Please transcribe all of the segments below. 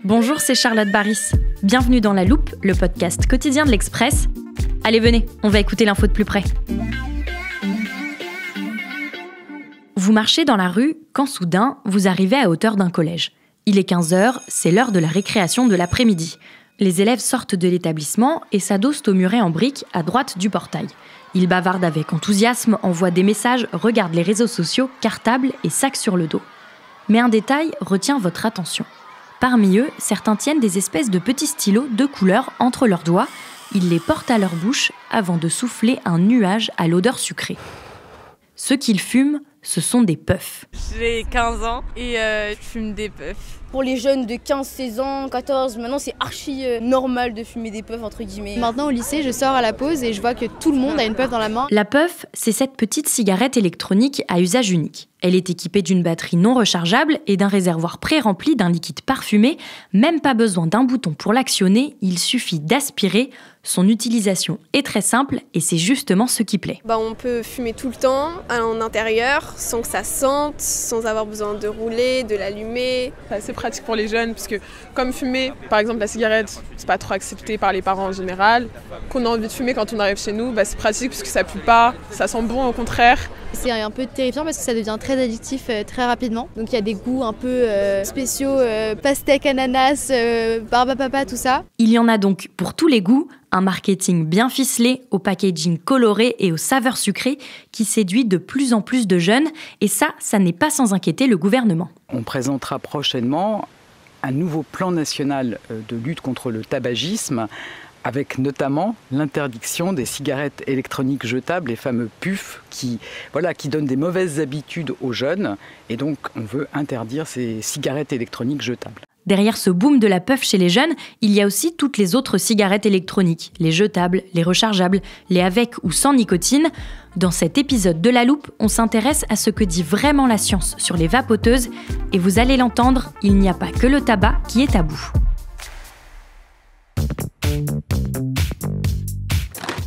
Bonjour, c'est Charlotte Baris. Bienvenue dans La Loupe, le podcast quotidien de l'Express. Allez, venez, on va écouter l'info de plus près. Vous marchez dans la rue quand soudain, vous arrivez à hauteur d'un collège. Il est 15h, c'est l'heure de la récréation de l'après-midi. Les élèves sortent de l'établissement et s'adossent au muret en briques à droite du portail. Ils bavardent avec enthousiasme, envoient des messages, regardent les réseaux sociaux, cartables et sacs sur le dos. Mais un détail retient votre attention. Parmi eux, certains tiennent des espèces de petits stylos de couleur entre leurs doigts. Ils les portent à leur bouche avant de souffler un nuage à l'odeur sucrée. Ce qu'ils fument, ce sont des puffs. J'ai 15 ans et je fume des puffs. Pour les jeunes de 15, 16 ans, 14, maintenant c'est archi normal de fumer des puffs entre guillemets. Maintenant au lycée, je sors à la pause et je vois que tout le monde a une puff dans la main. La puff, c'est cette petite cigarette électronique à usage unique. Elle est équipée d'une batterie non rechargeable et d'un réservoir pré-rempli d'un liquide parfumé. Même pas besoin d'un bouton pour l'actionner, il suffit d'aspirer. Son utilisation est très simple et c'est justement ce qui plaît. On peut fumer tout le temps, en intérieur, sans que ça sente, sans avoir besoin de rouler, de l'allumer. C'est assez pratique pour les jeunes, parce que comme fumer, par exemple la cigarette, c'est pas trop accepté par les parents en général. Qu'on a envie de fumer quand on arrive chez nous, c'est pratique parce que ça pue pas, ça sent bon au contraire. C'est un peu terrifiant parce que ça devient très addictif très rapidement. Donc il y a des goûts un peu spéciaux, pastèque, ananas, barbe à papa, tout ça. Il y en a donc pour tous les goûts, un marketing bien ficelé, au packaging coloré et aux saveurs sucrées qui séduit de plus en plus de jeunes. Et ça n'est pas sans inquiéter le gouvernement. On présentera prochainement un nouveau plan national de lutte contre le tabagisme, avec notamment l'interdiction des cigarettes électroniques jetables, les fameux puffs, qui donnent des mauvaises habitudes aux jeunes. Et donc, on veut interdire ces cigarettes électroniques jetables. Derrière ce boom de la puff chez les jeunes, il y a aussi toutes les autres cigarettes électroniques, les jetables, les rechargeables, les avec ou sans nicotine. Dans cet épisode de La Loupe, on s'intéresse à ce que dit vraiment la science sur les vapoteuses. Et vous allez l'entendre, il n'y a pas que le tabac qui est tabou.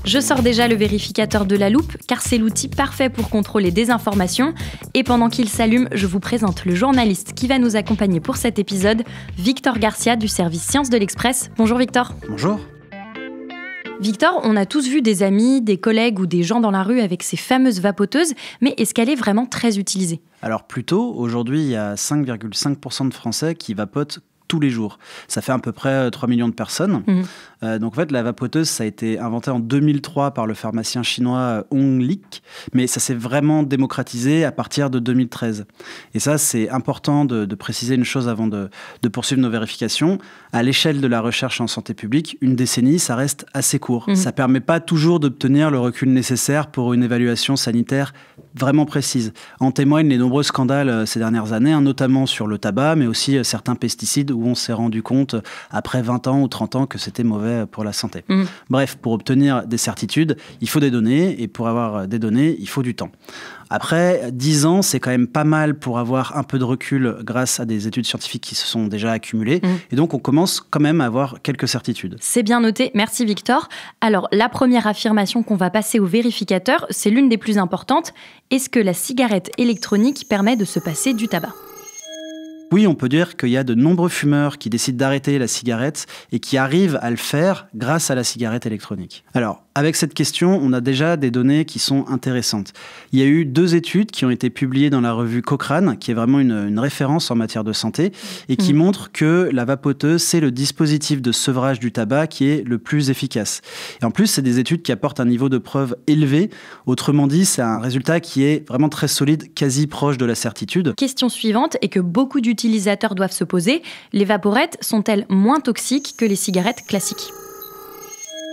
Je sors déjà le vérificateur de La Loupe, car c'est l'outil parfait pour contrôler des informations. Et pendant qu'il s'allume, je vous présente le journaliste qui va nous accompagner pour cet épisode, Victor Garcia du service Sciences de l'Express. Bonjour Victor. Bonjour. Victor, on a tous vu des amis, des collègues ou des gens dans la rue avec ces fameuses vapoteuses, mais est-ce qu'elle est vraiment très utilisée ? Alors plutôt, aujourd'hui, il y a 5,5% de Français qui vapotent tous les jours. Ça fait à peu près 3 millions de personnes. Donc en fait, la vapoteuse, ça a été inventé en 2003 par le pharmacien chinois Hong Lik, mais ça s'est vraiment démocratisé à partir de 2013. Et ça, c'est important de préciser une chose avant de poursuivre nos vérifications. À l'échelle de la recherche en santé publique, une décennie, ça reste assez court. Ça ne permet pas toujours d'obtenir le recul nécessaire pour une évaluation sanitaire vraiment précise. En témoignent les nombreux scandales ces dernières années, notamment sur le tabac, mais aussi certains pesticides où on s'est rendu compte après 20 ans ou 30 ans que c'était mauvais pour la santé. Bref, pour obtenir des certitudes, il faut des données, et pour avoir des données, il faut du temps. Après, 10 ans, c'est quand même pas mal pour avoir un peu de recul grâce à des études scientifiques qui se sont déjà accumulées. Et donc, on commence quand même à avoir quelques certitudes. C'est bien noté. Merci Victor. Alors, la première affirmation qu'on va passer au vérificateur, c'est l'une des plus importantes. Est-ce que la cigarette électronique permet de se passer du tabac ? Oui, on peut dire qu'il y a de nombreux fumeurs qui décident d'arrêter la cigarette et qui arrivent à le faire grâce à la cigarette électronique. Alors, avec cette question, on a déjà des données qui sont intéressantes. Il y a eu 2 études qui ont été publiées dans la revue Cochrane, qui est vraiment une référence en matière de santé, et qui montrent que la vapoteuse, c'est le dispositif de sevrage du tabac qui est le plus efficace. Et en plus, c'est des études qui apportent un niveau de preuve élevé. Autrement dit, c'est un résultat qui est vraiment très solide, quasi proche de la certitude. Question suivante est que beaucoup d'utilisateurs doivent se poser. Les vaporettes sont-elles moins toxiques que les cigarettes classiques ?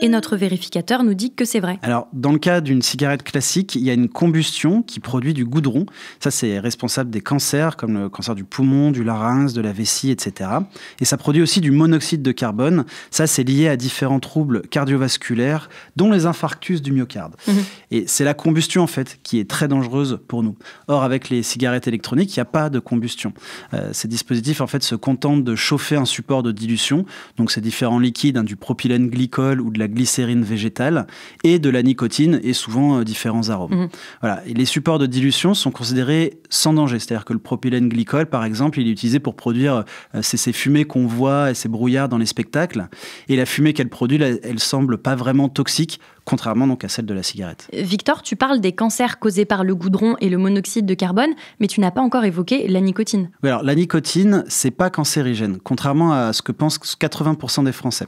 Et notre vérificateur nous dit que c'est vrai. Alors, dans le cas d'une cigarette classique, il y a une combustion qui produit du goudron. Ça, c'est responsable des cancers, comme le cancer du poumon, du larynx, de la vessie, etc. Et ça produit aussi du monoxyde de carbone. Ça, c'est lié à différents troubles cardiovasculaires, dont les infarctus du myocarde. Et c'est la combustion, en fait, qui est très dangereuse pour nous. Or, avec les cigarettes électroniques, il n'y a pas de combustion. Ces dispositifs, en fait, se contentent de chauffer un support de dilution. Donc, c'est différents liquides, du propylène glycol ou de la la glycérine végétale, et de la nicotine et souvent différents arômes. Voilà. Et les supports de dilution sont considérés sans danger, c'est-à-dire que le propylène glycol, par exemple, il est utilisé pour produire ces fumées qu'on voit et ces brouillards dans les spectacles. Et la fumée qu'elle produit, elle semble pas vraiment toxique, contrairement donc à celle de la cigarette. Victor, tu parles des cancers causés par le goudron et le monoxyde de carbone, mais tu n'as pas encore évoqué la nicotine. Oui, alors la nicotine, c'est pas cancérigène, contrairement à ce que pensent 80% des Français.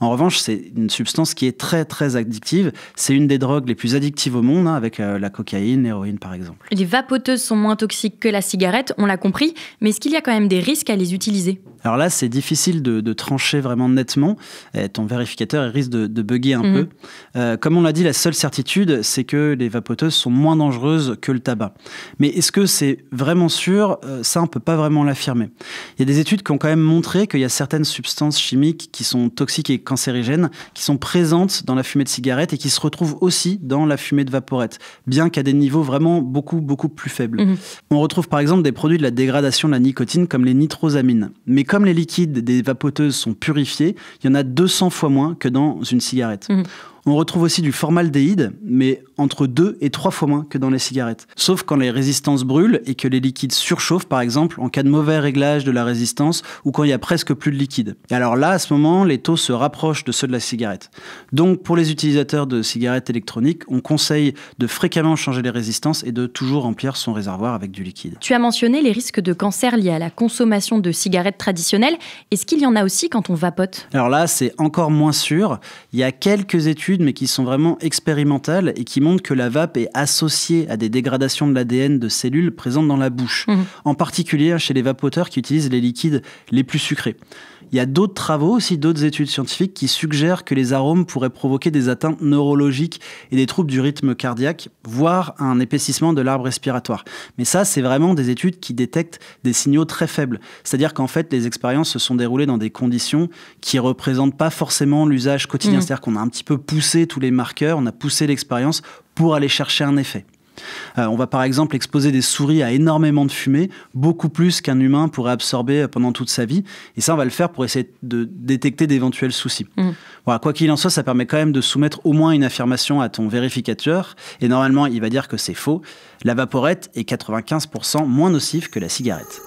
En revanche, c'est une substance qui est très très addictive. C'est une des drogues les plus addictives au monde, avec la cocaïne, l'héroïne par exemple. Les vapoteuses sont moins toxiques que la cigarette, on l'a compris, mais est-ce qu'il y a quand même des risques à les utiliser ? Alors là, c'est difficile de trancher vraiment nettement. Ton vérificateur il risque de bugger un peu. Comme on l'a dit, la seule certitude, c'est que les vapoteuses sont moins dangereuses que le tabac. Mais est-ce que c'est vraiment sûr ? Ça, on ne peut pas vraiment l'affirmer. Il y a des études qui ont quand même montré qu'il y a certaines substances chimiques qui sont toxiques et cancérigènes, qui sont présentes dans la fumée de cigarette et qui se retrouvent aussi dans la fumée de vaporette, bien qu'à des niveaux vraiment beaucoup plus faibles. On retrouve par exemple des produits de la dégradation de la nicotine comme les nitrosamines. Mais comme les liquides des vapoteuses sont purifiés, il y en a 200 fois moins que dans une cigarette. On retrouve aussi du formaldéhyde, mais entre 2 et 3 fois moins que dans les cigarettes. Sauf quand les résistances brûlent et que les liquides surchauffent, par exemple, en cas de mauvais réglage de la résistance ou quand il y a presque plus de liquide. Et alors là, à ce moment, les taux se rapprochent de ceux de la cigarette. Donc, pour les utilisateurs de cigarettes électroniques, on conseille de fréquemment changer les résistances et de toujours remplir son réservoir avec du liquide. Tu as mentionné les risques de cancer liés à la consommation de cigarettes traditionnelles. Est-ce qu'il y en a aussi quand on vapote ? Alors là, c'est encore moins sûr. Il y a quelques études mais qui sont vraiment expérimentales et qui montrent que la vape est associée à des dégradations de l'ADN de cellules présentes dans la bouche, en particulier chez les vapoteurs qui utilisent les liquides les plus sucrés. Il y a d'autres travaux, aussi d'autres études scientifiques qui suggèrent que les arômes pourraient provoquer des atteintes neurologiques et des troubles du rythme cardiaque, voire un épaississement de l'arbre respiratoire. Mais ça, c'est vraiment des études qui détectent des signaux très faibles. C'est-à-dire qu'en fait, les expériences se sont déroulées dans des conditions qui ne représentent pas forcément l'usage quotidien. C'est-à-dire qu'on a un petit peu poussé tous les marqueurs, on a poussé l'expérience pour aller chercher un effet. On va par exemple exposer des souris à énormément de fumée, beaucoup plus qu'un humain pourrait absorber pendant toute sa vie. Et ça, on va le faire pour essayer de détecter d'éventuels soucis. Voilà, quoi qu'il en soit, ça permet quand même de soumettre au moins une affirmation à ton vérificateur. Et normalement, il va dire que c'est faux. La vaporette est 95% moins nocive que la cigarette.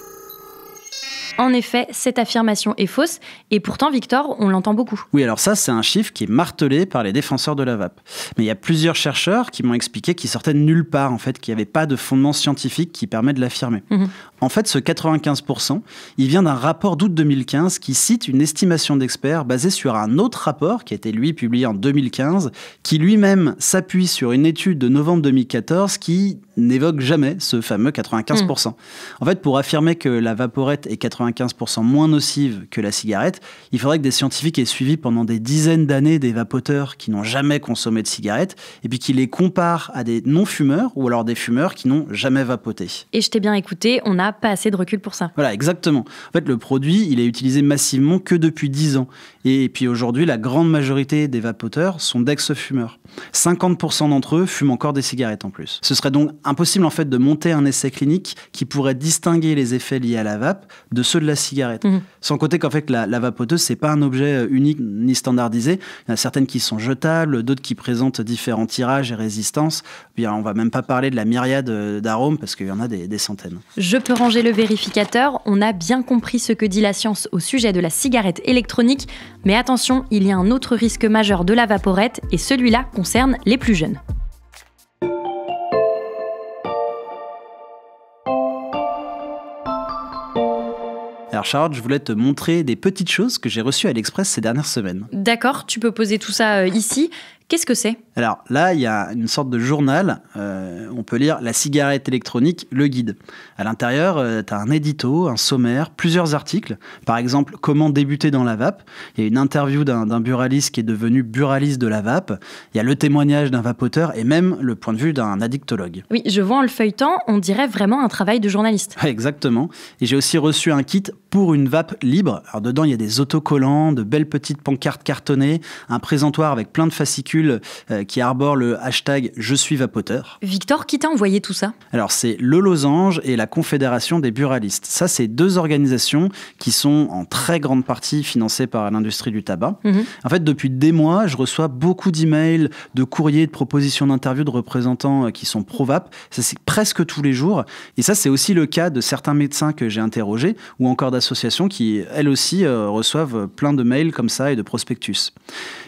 En effet, cette affirmation est fausse, et pourtant, Victor, on l'entend beaucoup. Oui, alors ça, c'est un chiffre qui est martelé par les défenseurs de la vape. Mais il y a plusieurs chercheurs qui m'ont expliqué qu'il sortait de nulle part, en fait, qu'il n'y avait pas de fondement scientifique qui permet de l'affirmer. En fait, ce 95%, il vient d'un rapport d'août 2015 qui cite une estimation d'experts basée sur un autre rapport qui a été, lui, publié en 2015, qui lui-même s'appuie sur une étude de novembre 2014 qui n'évoque jamais ce fameux 95%. En fait, pour affirmer que la vaporette est 95% moins nocive que la cigarette, il faudrait que des scientifiques aient suivi pendant des dizaines d'années des vapoteurs qui n'ont jamais consommé de cigarettes et puis qu'ils les comparent à des non-fumeurs ou alors des fumeurs qui n'ont jamais vapoté. Et je t'ai bien écouté, on n'a pas assez de recul pour ça. Voilà, exactement. En fait, le produit, il est utilisé massivement que depuis 10 ans. Et puis aujourd'hui, la grande majorité des vapoteurs sont d'ex-fumeurs. 50% d'entre eux fument encore des cigarettes en plus. Ce serait donc impossible en fait de monter un essai clinique qui pourrait distinguer les effets liés à la vape de ceux de la cigarette. Sans compter qu'en fait la vapoteuse, c'est pas un objet unique ni standardisé. Il y en a certaines qui sont jetables, d'autres qui présentent différents tirages et résistances. Puis on va même pas parler de la myriade d'arômes parce qu'il y en a des centaines. Je peux ranger le vérificateur. On a bien compris ce que dit la science au sujet de la cigarette électronique. Mais attention, il y a un autre risque majeur de la vaporette et celui-là concerne les plus jeunes. Alors Charlotte, je voulais te montrer des petites choses que j'ai reçues à l'Express ces dernières semaines. D'accord, tu peux poser tout ça ici. Qu'est-ce que c'est ? Alors là, il y a une sorte de journal. On peut lire la cigarette électronique, le guide. À l'intérieur, tu as un édito, un sommaire, plusieurs articles. Par exemple, comment débuter dans la vape. Il y a une interview d'un buraliste qui est devenu buraliste de la vape. Il y a le témoignage d'un vapoteur et même le point de vue d'un addictologue. Oui, je vois en le feuilletant, on dirait vraiment un travail de journaliste. Ouais, exactement. Et j'ai aussi reçu un kit pour une vape libre. Alors dedans, il y a des autocollants, de belles petites pancartes cartonnées, un présentoir avec plein de fascicules fascicules qui arborent le hashtag « Je suis vapoteur ». Victor, qui t'a envoyé tout ça ? Alors, c'est le Losange et la Confédération des buralistes. Ça, c'est 2 organisations qui sont en très grande partie financées par l'industrie du tabac. En fait, depuis des mois, je reçois beaucoup d'emails, de courriers, de propositions d'interviews de représentants qui sont pro-vape. Ça, c'est presque tous les jours. Et ça, c'est aussi le cas de certains médecins que j'ai interrogés ou encore d'associations qui, elles aussi, reçoivent plein de mails comme ça et de prospectus.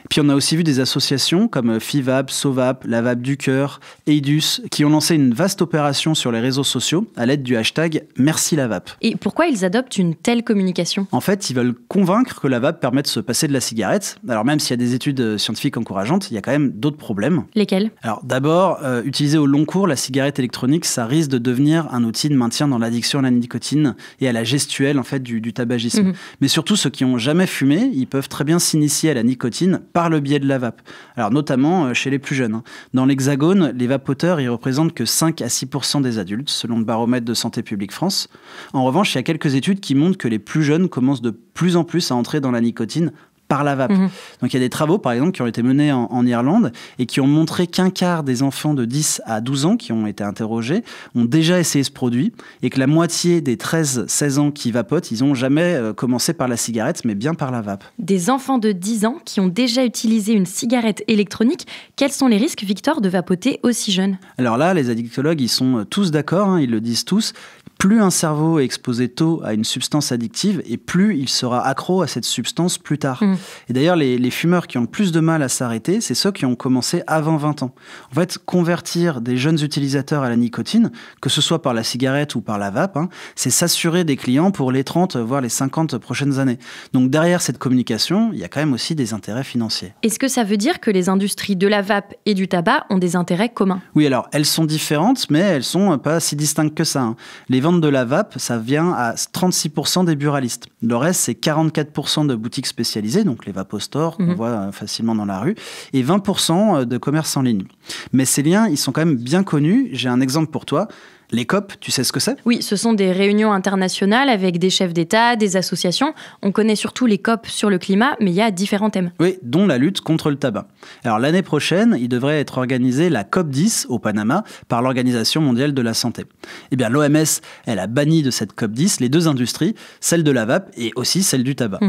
Puis on a aussi vu des associations comme FIVAP, SOVAP, la Vape du Cœur, EIDUS, qui ont lancé une vaste opération sur les réseaux sociaux à l'aide du hashtag Merci la Vape. Et pourquoi ils adoptent une telle communication ? En fait, ils veulent convaincre que la vape permet de se passer de la cigarette. Alors même s'il y a des études scientifiques encourageantes, il y a quand même d'autres problèmes. Lesquels ? Alors d'abord, utiliser au long cours la cigarette électronique, ça risque de devenir un outil de maintien dans l'addiction à la nicotine et à la gestuelle en fait, du tabagisme. Mais surtout, ceux qui n'ont jamais fumé, ils peuvent très bien s'initier à la nicotine par le biais de la vape. Alors notamment chez les plus jeunes. Dans l'Hexagone, les vapoteurs, ils représentent que 5 à 6% des adultes, selon le baromètre de Santé publique France. En revanche, il y a quelques études qui montrent que les plus jeunes commencent de plus en plus à entrer dans la nicotine par la vape. Donc il y a des travaux, par exemple, qui ont été menés en Irlande et qui ont montré qu'un quart des enfants de 10 à 12 ans qui ont été interrogés ont déjà essayé ce produit et que la moitié des 13-16 ans qui vapotent, ils n'ont jamais commencé par la cigarette, mais bien par la vape. Des enfants de 10 ans qui ont déjà utilisé une cigarette électronique, quels sont les risques, Victor, de vapoter aussi jeune ? Alors là, les addictologues, ils sont tous d'accord, ils le disent tous. Plus un cerveau est exposé tôt à une substance addictive et plus il sera accro à cette substance plus tard. Et d'ailleurs, les fumeurs qui ont le plus de mal à s'arrêter, c'est ceux qui ont commencé avant 20 ans. En fait, convertir des jeunes utilisateurs à la nicotine, que ce soit par la cigarette ou par la vape, c'est s'assurer des clients pour les 30, voire les 50 prochaines années. Donc derrière cette communication, il y a quand même aussi des intérêts financiers. Est-ce que ça veut dire que les industries de la vape et du tabac ont des intérêts communs ? Oui, alors elles sont différentes, mais elles sont pas si distinctes que ça. Les ventes de la vape, ça vient à 36% des buralistes. Le reste, c'est 44% de boutiques spécialisées, donc les vapostores qu'on voit facilement dans la rue, et 20% de commerce en ligne. Mais ces liens, ils sont quand même bien connus. J'ai un exemple pour toi. Les COP, tu sais ce que c'est ? Oui, ce sont des réunions internationales avec des chefs d'État, des associations. On connaît surtout les COP sur le climat, mais il y a différents thèmes. Oui, dont la lutte contre le tabac. Alors l'année prochaine, il devrait être organisé la COP 10 au Panama par l'Organisation mondiale de la santé. Eh bien, l'OMS, elle a banni de cette COP 10 les 2 industries, celle de la vape et aussi celle du tabac.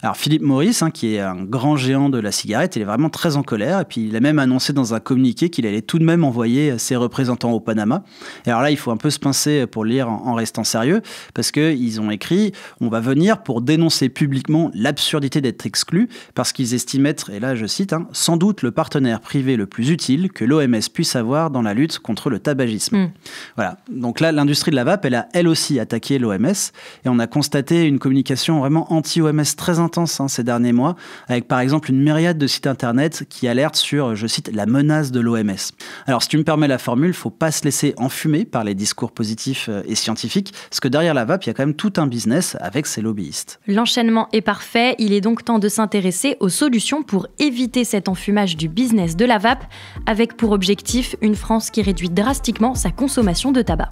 Alors Philip Morris, qui est un grand géant de la cigarette, il est vraiment très en colère et puis il a même annoncé dans un communiqué qu'il allait tout de même envoyer ses représentants au Panama. Et alors là, il faut un peu se pincer pour lire en restant sérieux, parce qu'ils ont écrit « On va venir pour dénoncer publiquement l'absurdité d'être exclu, parce qu'ils estiment être, et là je cite, sans doute le partenaire privé le plus utile que l'OMS puisse avoir dans la lutte contre le tabagisme. Voilà. Donc là, l'industrie de la vape, elle a elle aussi attaqué l'OMS, et on a constaté une communication vraiment anti-OMS très intense ces derniers mois, avec par exemple une myriade de sites internet qui alertent sur, je cite, la menace de l'OMS. Alors si tu me permets la formule, il ne faut pas se laisser enfumer par les discours positifs et scientifiques, parce que derrière la vape, il y a quand même tout un business avec ses lobbyistes. L'enchaînement est parfait, il est donc temps de s'intéresser aux solutions pour éviter cet enfumage du business de la vape, avec pour objectif une France qui réduit drastiquement sa consommation de tabac.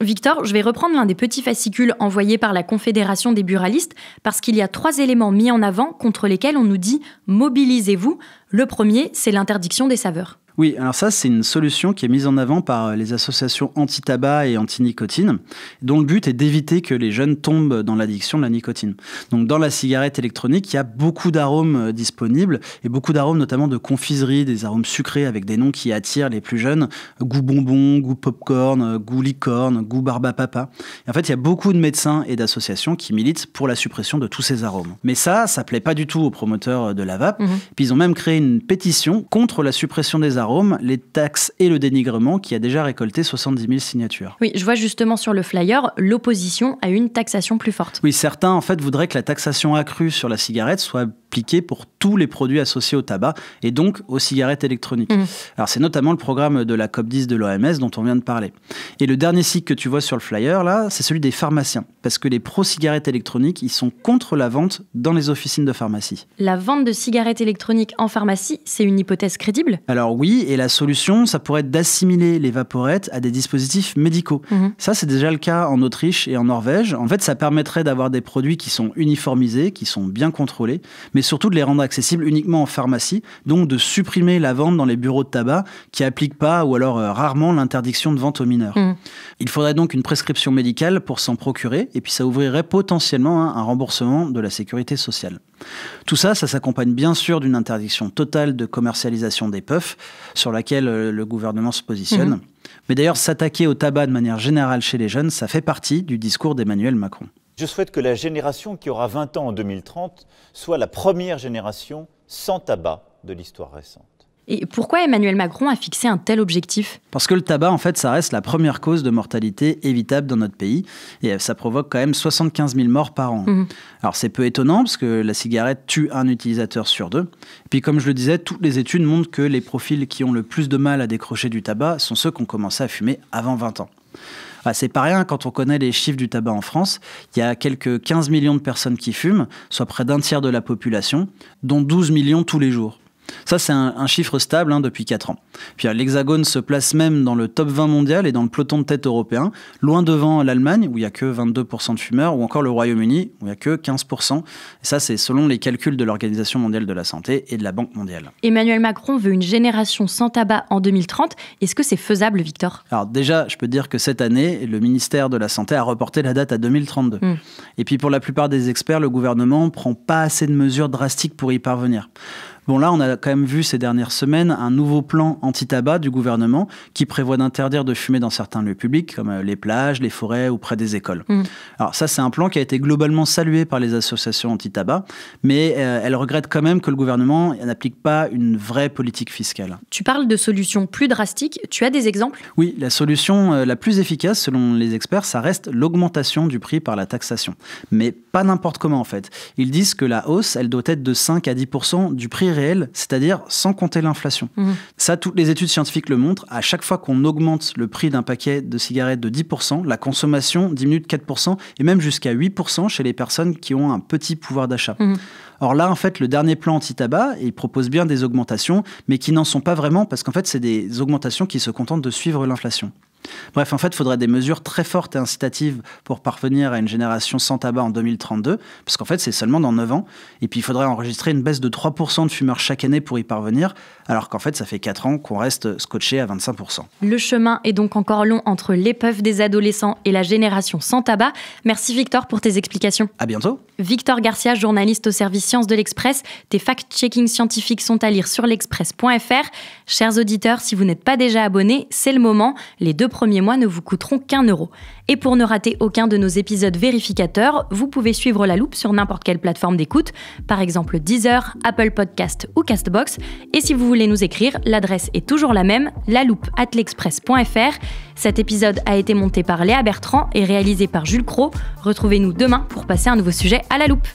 Victor, je vais reprendre l'un des petits fascicules envoyés par la Confédération des buralistes parce qu'il y a 3 éléments mis en avant contre lesquels on nous dit « mobilisez-vous ». Le premier, c'est l'interdiction des saveurs. Oui, alors ça, c'est une solution qui est mise en avant par les associations anti-tabac et anti-nicotine, dont le but est d'éviter que les jeunes tombent dans l'addiction de la nicotine. Donc, dans la cigarette électronique, il y a beaucoup d'arômes disponibles, et beaucoup d'arômes notamment de confiserie, des arômes sucrés avec des noms qui attirent les plus jeunes, goût bonbon, goût popcorn, goût licorne, goût barbe à papa. Et en fait, il y a beaucoup de médecins et d'associations qui militent pour la suppression de tous ces arômes. Mais ça plaît pas du tout aux promoteurs de la vape. Puis ils ont même créé une pétition contre la suppression des arômes, les taxes et le dénigrement qui a déjà récolté 70 000 signatures. Oui, je vois justement sur le flyer l'opposition à une taxation plus forte. Oui, certains en fait voudraient que la taxation accrue sur la cigarette soit appliquée pour tous les produits associés au tabac et donc aux cigarettes électroniques. Alors c'est notamment le programme de la COP10 de l'OMS dont on vient de parler. Et le dernier cycle que tu vois sur le flyer, là, c'est celui des pharmaciens. Parce que les pro-cigarettes électroniques, ils sont contre la vente dans les officines de pharmacie. La vente de cigarettes électroniques en pharmacie, c'est une hypothèse crédible ? Alors oui, et la solution, ça pourrait être d'assimiler les vaporettes à des dispositifs médicaux. Ça, c'est déjà le cas en Autriche et en Norvège. En fait, ça permettrait d'avoir des produits qui sont uniformisés, qui sont bien contrôlés, mais surtout de les rendre accessibles uniquement en pharmacie, donc de supprimer la vente dans les bureaux de tabac qui n'appliquent pas ou alors rarement l'interdiction de vente aux mineurs. Il faudrait donc une prescription médicale pour s'en procurer, et puis ça ouvrirait potentiellement un remboursement de la sécurité sociale. Tout ça, ça s'accompagne bien sûr d'une interdiction totale de commercialisation des puffs, sur laquelle le gouvernement se positionne. Mais d'ailleurs, s'attaquer au tabac de manière générale chez les jeunes, ça fait partie du discours d'Emmanuel Macron. Je souhaite que la génération qui aura 20 ans en 2030 soit la première génération sans tabac de l'histoire récente. Et pourquoi Emmanuel Macron a fixé un tel objectif ? Parce que le tabac, en fait, ça reste la première cause de mortalité évitable dans notre pays. Et ça provoque quand même 75 000 morts par an. Alors, c'est peu étonnant, parce que la cigarette tue un utilisateur sur 2. Et puis, comme je le disais, toutes les études montrent que les profils qui ont le plus de mal à décrocher du tabac sont ceux qui ont commencé à fumer avant 20 ans. C'est pas rien quand on connaît les chiffres du tabac en France. Il y a quelques 15 millions de personnes qui fument, soit près d'un tiers de la population, dont 12 millions tous les jours. Ça, c'est un chiffre stable depuis 4 ans. Puis l'Hexagone se place même dans le top 20 mondial et dans le peloton de tête européen, loin devant l'Allemagne, où il n'y a que 22% de fumeurs, ou encore le Royaume-Uni, où il n'y a que 15%. Et ça, c'est selon les calculs de l'Organisation mondiale de la santé et de la Banque mondiale. Emmanuel Macron veut une génération sans tabac en 2030. Est-ce que c'est faisable, Victor ? Alors déjà, je peux dire que cette année, le ministère de la Santé a reporté la date à 2032. Et puis pour la plupart des experts, le gouvernement ne prend pas assez de mesures drastiques pour y parvenir. Bon, là, on a quand même vu ces dernières semaines un nouveau plan anti-tabac du gouvernement qui prévoit d'interdire de fumer dans certains lieux publics, comme les plages, les forêts ou près des écoles. Alors ça, c'est un plan qui a été globalement salué par les associations anti-tabac, mais elles regrettent quand même que le gouvernement n'applique pas une vraie politique fiscale. Tu parles de solutions plus drastiques. Tu as des exemples ? Oui, la solution la plus efficace, selon les experts, ça reste l'augmentation du prix par la taxation. Mais pas n'importe comment, en fait. Ils disent que la hausse, elle doit être de 5 à 10% du prix réel, c'est-à-dire sans compter l'inflation. Ça, toutes les études scientifiques le montrent. À chaque fois qu'on augmente le prix d'un paquet de cigarettes de 10%, la consommation diminue de 4% et même jusqu'à 8% chez les personnes qui ont un petit pouvoir d'achat. Or là, en fait, le dernier plan anti-tabac, il propose bien des augmentations, mais qui n'en sont pas vraiment parce qu'en fait, c'est des augmentations qui se contentent de suivre l'inflation. Bref, en fait, il faudrait des mesures très fortes et incitatives pour parvenir à une génération sans tabac en 2032, parce qu'en fait, c'est seulement dans 9 ans. Et puis, il faudrait enregistrer une baisse de 3% de fumeurs chaque année pour y parvenir, alors qu'en fait, ça fait 4 ans qu'on reste scotché à 25%. Le chemin est donc encore long entre les puffs des adolescents et la génération sans tabac. Merci Victor pour tes explications. À bientôt. Victor Garcia, journaliste au service Sciences de l'Express. Tes fact-checking scientifiques sont à lire sur l'express.fr. Chers auditeurs, si vous n'êtes pas déjà abonnés, c'est le moment. Les 2 premiers mois ne vous coûteront qu'1 €. Et pour ne rater aucun de nos épisodes vérificateurs, vous pouvez suivre La Loupe sur n'importe quelle plateforme d'écoute, par exemple Deezer, Apple Podcast ou Castbox. Et si vous voulez nous écrire, l'adresse est toujours la même, laloupe@l'express.fr. Cet épisode a été monté par Léa Bertrand et réalisé par Jules Cros. Retrouvez-nous demain pour passer un nouveau sujet à La Loupe.